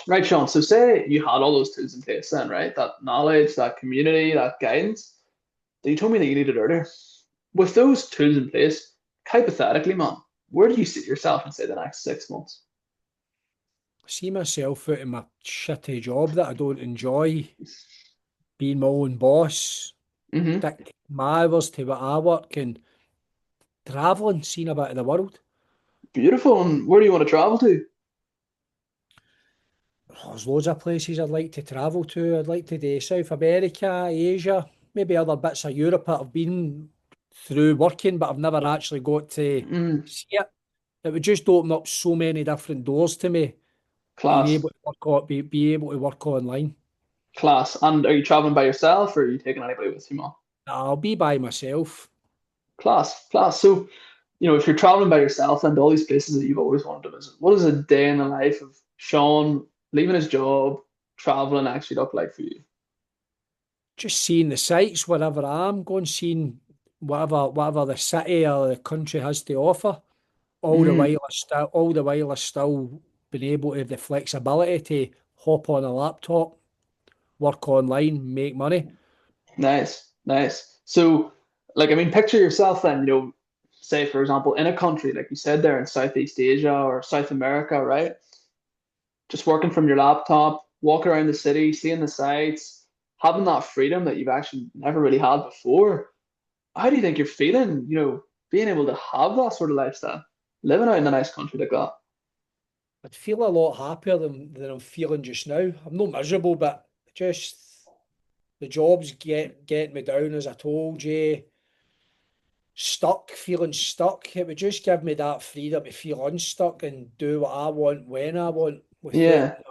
Right, Sean. So say you had all those tools in place then, right? That knowledge, that community, that guidance that you told me that you needed earlier. With those tools in place, hypothetically, man, where do you see yourself in say the next 6 months? See myself out of my shitty job that I don't enjoy, being my own boss, Hmm. dictating my hours to what I work and travelling, seeing a bit of the world. Beautiful. And where do you want to travel to? Oh, there's loads of places I'd like to travel to. I'd like to do South America, Asia, maybe other bits of Europe that I've been through working, but I've never actually got to Mm, see it. It would just open up so many different doors to me, being class, able to work on, be able to work online. class. And are you traveling by yourself or are you taking anybody with you, man? I'll be by myself. Class, class. So, if you're traveling by yourself and all these places that you've always wanted to visit, what does a day in the life of Sean leaving his job, traveling actually look like for you? Just seeing the sights wherever I am, going seeing whatever the city or the country has to offer. Mm, All the while I still been able to have the flexibility to hop on a laptop, work online, make money. nice, nice. So, like, I mean, picture yourself then, say, for example, in a country, like you said there in Southeast Asia or South America, right? Just working from your laptop, walking around the city, seeing the sights, having that freedom that you've actually never really had before. How do you think you're feeling, being able to have that sort of lifestyle, living out in a nice country like that? I'd feel a lot happier than I'm feeling just now. I'm not miserable, but just the job's getting me down, as I told you. Feeling stuck. It would just give me that freedom to feel unstuck and do what I want when I want without Yeah, that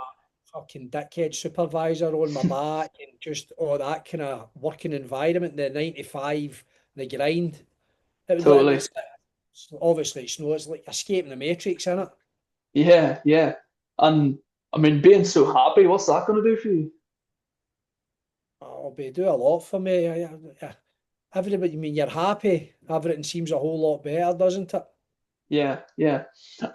fucking dickhead supervisor on my back and just all that kind of working environment, the 9 to 5, the grind. totally. It's obviously it's no, it's like escaping the matrix, isn't it? Yeah, yeah. And I mean, being so happy, what's that going to do for you? I'll be do a lot for me. Everybody, I mean, you're happy. Everything seems a whole lot better, doesn't it? Yeah, yeah.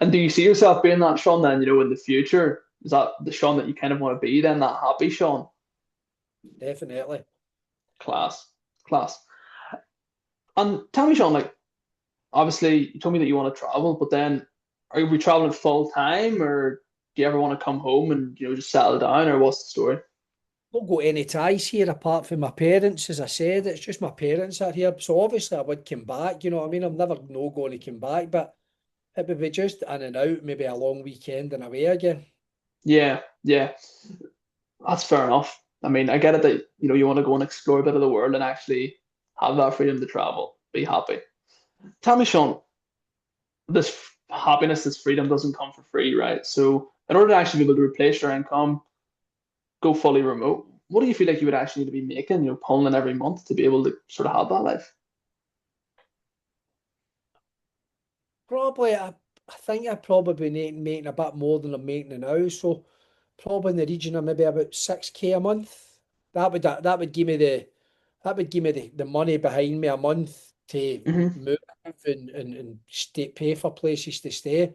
And do you see yourself being that Sean then, in the future? Is that the Sean that you kind of want to be then, that happy Sean? Definitely. Class, class. And tell me, Sean, like, obviously you told me that you want to travel, but then are you traveling full time or do you ever want to come home and, just settle down or what's the story? Not got any ties here apart from my parents, as I said. It's just my parents are here. So obviously I would come back, you know what I mean? I'm never no going to come back, but it would be just in and out, maybe a long weekend and away again. Yeah, yeah. That's fair enough. I mean, I get it that, you want to go and explore a bit of the world and actually have that freedom to travel, be happy. Tell me, Sean, this happiness, this freedom doesn't come for free, right? So, in order to actually be able to replace your income, go fully remote, what do you feel like you would actually need to be making, pulling in every month to be able to sort of have that life? Probably, I think I probably making a bit more than I'm making now. So probably in the region of maybe about 6K a month. That would give me the money behind me a month to Hmm. move and pay for places to stay.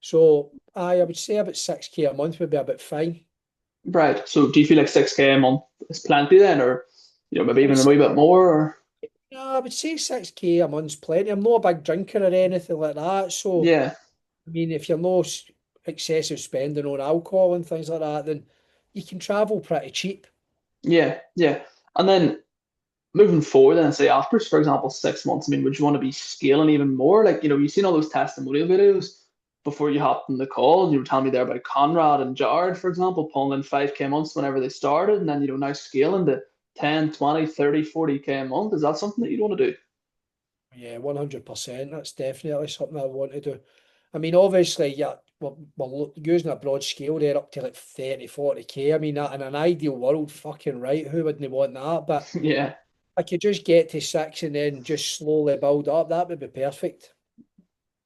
So I would say about 6K a month would be about fine. Right. So, do you feel like 6K a month is plenty then, or, maybe I would even a say, wee bit more? Or, I would say 6K a month's plenty. I'm not a big drinker or anything like that. So, yeah, I mean, if you're no excessive spending on alcohol and things like that, then you can travel pretty cheap. yeah, yeah. And then moving forward then say after, for example, 6 months, I mean, would you want to be scaling even more? Like, you've seen all those testimonial videos before you hopped on the call. You were telling me there about Conrad and Jared, for example, pulling in 5K months whenever they started, and then, now scaling to 10, 20, 30, 40K a month. Is that something that you'd want to do? Yeah, 100%. That's definitely something I want to do. I mean, obviously, yeah, we're using a broad scale there up to like 30, 40K. I mean, in an ideal world, fucking right, who wouldn't want that? But Yeah, I could just get to six and then just slowly build up. That would be perfect.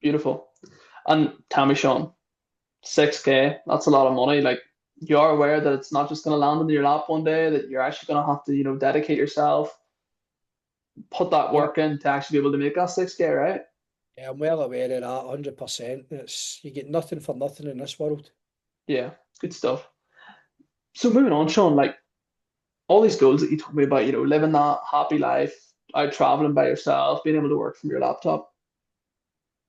beautiful. And tell me, Sean, 6K, that's a lot of money. Like, you are aware that it's not just going to land in your lap one day, that you're actually going to have to, dedicate yourself, put that Yeah, work in to actually be able to make that 6K, right? yeah, I'm well aware of that, 100%. It's you get nothing for nothing in this world. Yeah, good stuff. So moving on, Sean, like all these goals that you told me about, living that happy life, out traveling by yourself, being able to work from your laptop.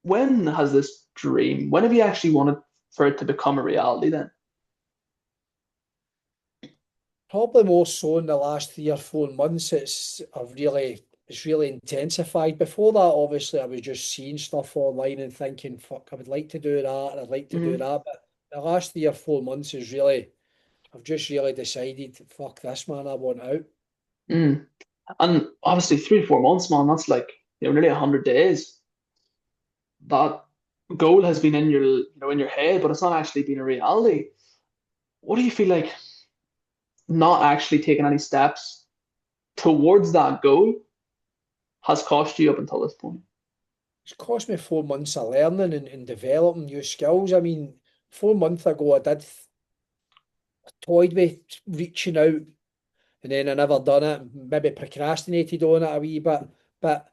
When has this dream, when have you actually wanted for it to become a reality then? Probably more so in the last 3 or 4 months. It's really intensified. Before that, obviously, I was just seeing stuff online and thinking, "Fuck, I would like to do that, and I'd like to do Hmm. that." But the last 3 or 4 months is really, I've just really decided, "Fuck this, man, I want out." Mm. And obviously 3 or 4 months, man, that's like, nearly 100 days. That goal has been in your head, but it's not actually been a reality. What do you feel like not actually taking any steps towards that goal has cost you up until this point? It's cost me 4 months of learning and developing new skills. I mean, 4 months ago, toyed with reaching out, and then I never done it. Maybe procrastinated on it a wee bit. But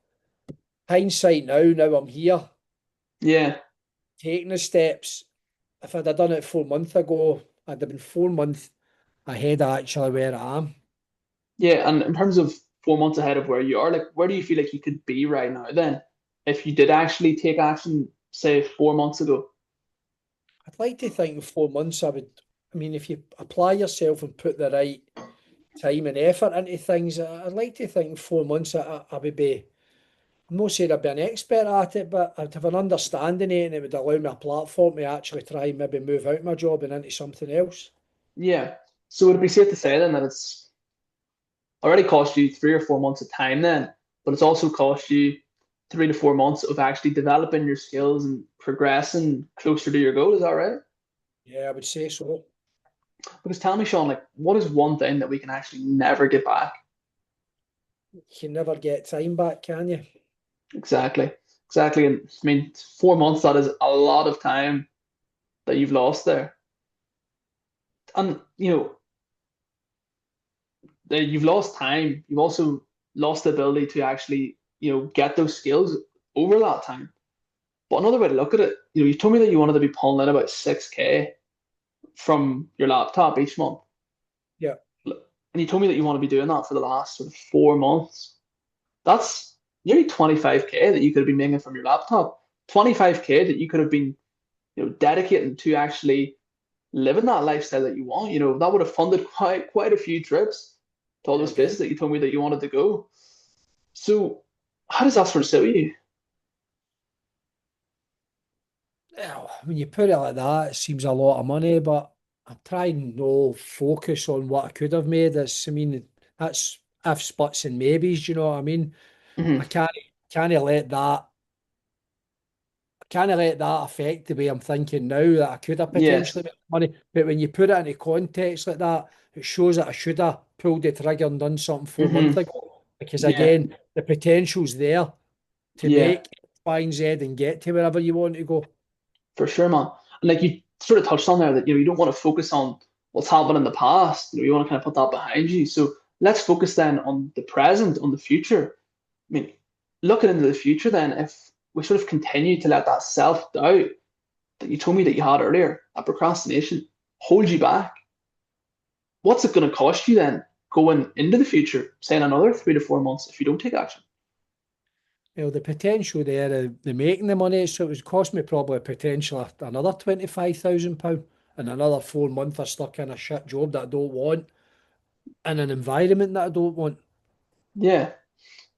hindsight now I'm here, Yeah, taking the steps. If I'd have done it 4 months ago, I'd have been 4 months ahead of actually where I am. yeah. And in terms of 4 months ahead of where you are, like where do you feel like you could be right now then, if you did actually take action, say 4 months ago? I'd like to think in 4 months I mean, if you apply yourself and put the right time and effort into things, I'd like to think in 4 months I would be, I'm not saying I'd be an expert at it, but I'd have an understanding of it and it would allow me a platform to actually try and maybe move out my job and into something else. Yeah. So would it be safe to say then that it's already cost you 3 or 4 months of time then, but it's also cost you 3 to 4 months of actually developing your skills and progressing closer to your goal. Is that right? Yeah, I would say so. Because tell me, Sean, like what is one thing that we can actually never get back? You can never get time back, can you? Exactly. Exactly. And I mean, 4 months, that is a lot of time that you've lost there. And that you've lost time. You've also lost the ability to actually, get those skills over that time. But another way to look at it, you told me that you wanted to be pulling in about 6K from your laptop each month. Yeah. And you told me that you want to be doing that for the last sort of 4 months. That's nearly 25K that you could have been making from your laptop. 25K that you could have been, dedicating to actually living that lifestyle that you want. That would have funded quite a few trips to all Yeah, those places that you told me that you wanted to go. So how does that sort of sit with you? well, when you put it like that, it seems a lot of money, but I'm trying no focus on what I could have made. I mean, that's ifs, buts, and maybes. You know what I mean? I Hmm. can't let that kind of let that affect the way I'm thinking now that I could have Yes. potentially made money. But when you put it into context like that, it shows that I should have pulled the trigger and done something 4 months Hmm. ago. Because Yeah. again, the potential's there to Yeah. make X, Y, and Z and get to wherever you want to go. For sure, man. And like you sort of touched on there that you don't want to focus on what's happened in the past. You want to kind of put that behind you. So let's focus then on the present, on the future. I mean, looking into the future, then if we sort of continue to let that self doubt that you told me that you had earlier, that procrastination, hold you back, what's it going to cost you then going into the future, say in another 3 to 4 months, if you don't take action? You know, the potential there, the making the money, so it would cost me probably a potential of another £25,000 and another 4 months I stuck in a shit job that I don't want in an environment that I don't want. Yeah,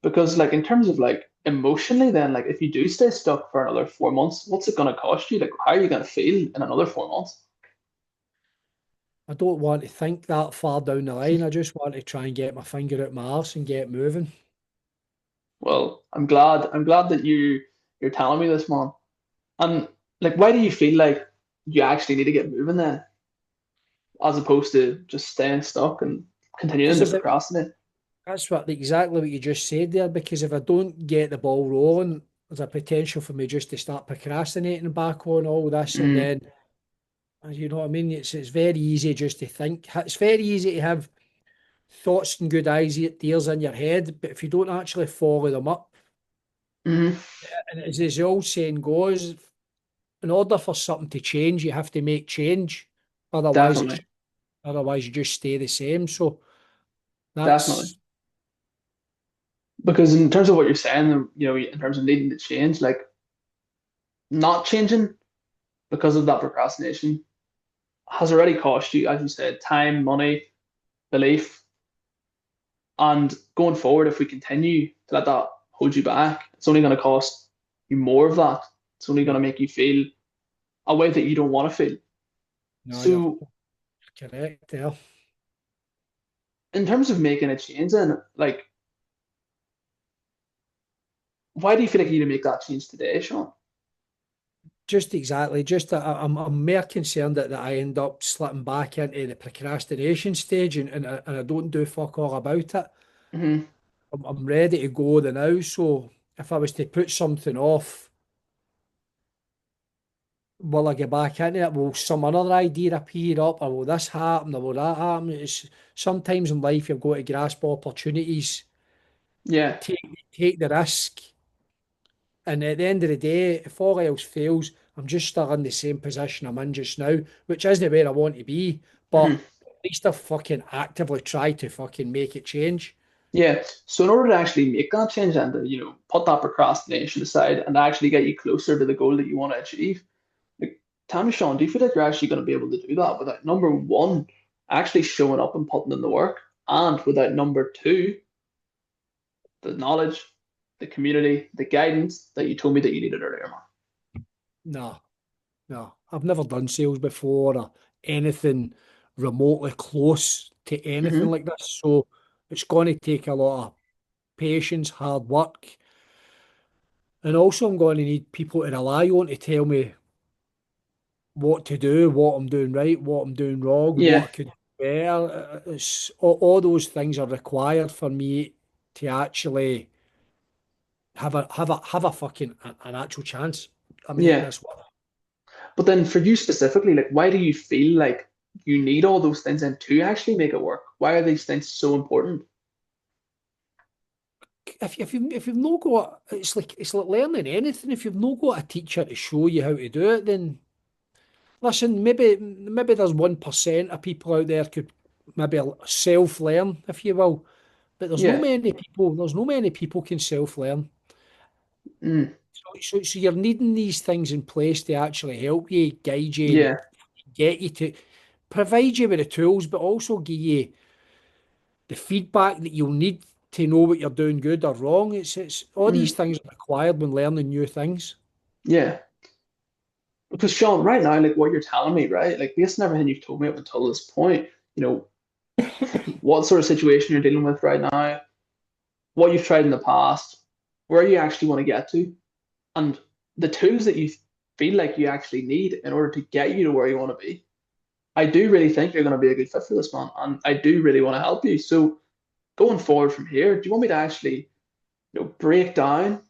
because like in terms of like emotionally, then like if you do stay stuck for another 4 months, what's it going to cost you? Like, how are you going to feel in another 4 months? I don't want to think that far down the line. I just want to try and get my finger out my arse and get moving. Well, I'm glad that you're telling me this, man. And like, why do you feel like you actually need to get moving then, as opposed to just staying stuck and continuing Because to there's a, procrastinate? that's what exactly what you just said there. Because if I don't get the ball rolling, there's a potential for me just to start procrastinating back on all this, and Mm, then you know what I mean. It's very easy just to think. It's very easy to have thoughts and good ideas in your head, but if you don't actually follow them up, mm, and as the old saying goes, in order for something to change, you have to make change. Otherwise, Definitely, you just stay the same. So definitely. that's Because in terms of what you're saying, in terms of needing to change, like not changing because of that procrastination has already cost you, as you said, time, money, belief. And going forward, if we continue to let that hold you back, it's only going to cost you more of that. It's only going yeah. to make you feel a way that you don't want to feel. No, you're So, correct there. in terms of making a change, then, like, why do you feel like you need to make that change today, Sean? Just exactly. Just that I'm more concerned that I end up slipping back into the procrastination stage and I don't do fuck all about it. Hmm. I'm ready to go the now. So if I was to put something off, will I get back into it? Will some another idea appear up, or will this happen, or will that happen? It's sometimes in life you've got to grasp opportunities, Yeah. take the risk, and at the end of the day, if all else fails, I'm just still in the same position I'm in just now, which isn't where I want to be. But Hmm. at least I've fucking actively tried to fucking make it change. Yeah. So, in order to actually make that change and to, put that procrastination aside and actually get you closer to the goal that you want to achieve, like, tell me, Sean, do you feel like you're actually going to be able to do that without number one, actually showing up and putting in the work, and without number two, the knowledge, the community, the guidance that you told me that you needed earlier, man? No, no, I've never done sales before or anything remotely close to anything Hmm. like this. So it's going to take a lot of patience, hard work. And also, I'm going to need people to rely on to tell me what to do, what I'm doing right, what I'm doing wrong, what Yeah. I could do better. All those things are required for me to actually have a fucking an actual chance of making Yeah. this work. But then for you specifically, like, why do you feel like you need all those things and to actually make it work? Why are these things so important? If you've not got, it's like learning anything. If you've not got a teacher to show you how to do it, then listen, maybe there's 1% of people out there could maybe self-learn, if you will. But Yeah. there's no many people can self-learn. Mm. So you're needing these things in place to actually help you, guide you, and Yeah. get you to provide you with the tools, but also give you the feedback that you'll need to know what you're doing good or wrong. It's all these Mm. things are required when learning new things. Yeah. Because Sean, right now, like what you're telling me, right? Like based on everything you've told me up until this point, you know, what sort of situation you're dealing with right now, what you've tried in the past, where you actually want to get to, and the tools that you feel like you actually need in order to get you to where you want to be. I do really think you're going to be a good fit for this, man, and I do really want to help you. So going forward from here, do you want me to actually, break down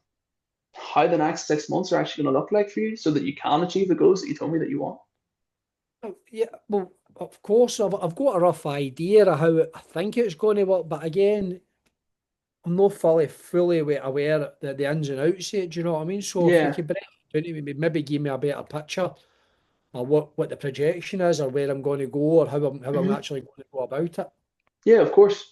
how the next 6 months are actually going to look like for you so that you can achieve the goals that you told me that you want? Oh, yeah, well, of course, I've got a rough idea of how I think it's going to work, but again, I'm not fully aware of the ins and outs yet. Do you know what I mean? So if you Yeah, could break it down to me, maybe give me a better picture of what the projection is, or where I'm going to go, or how I'm hmm actually going to go about it. yeah, of course.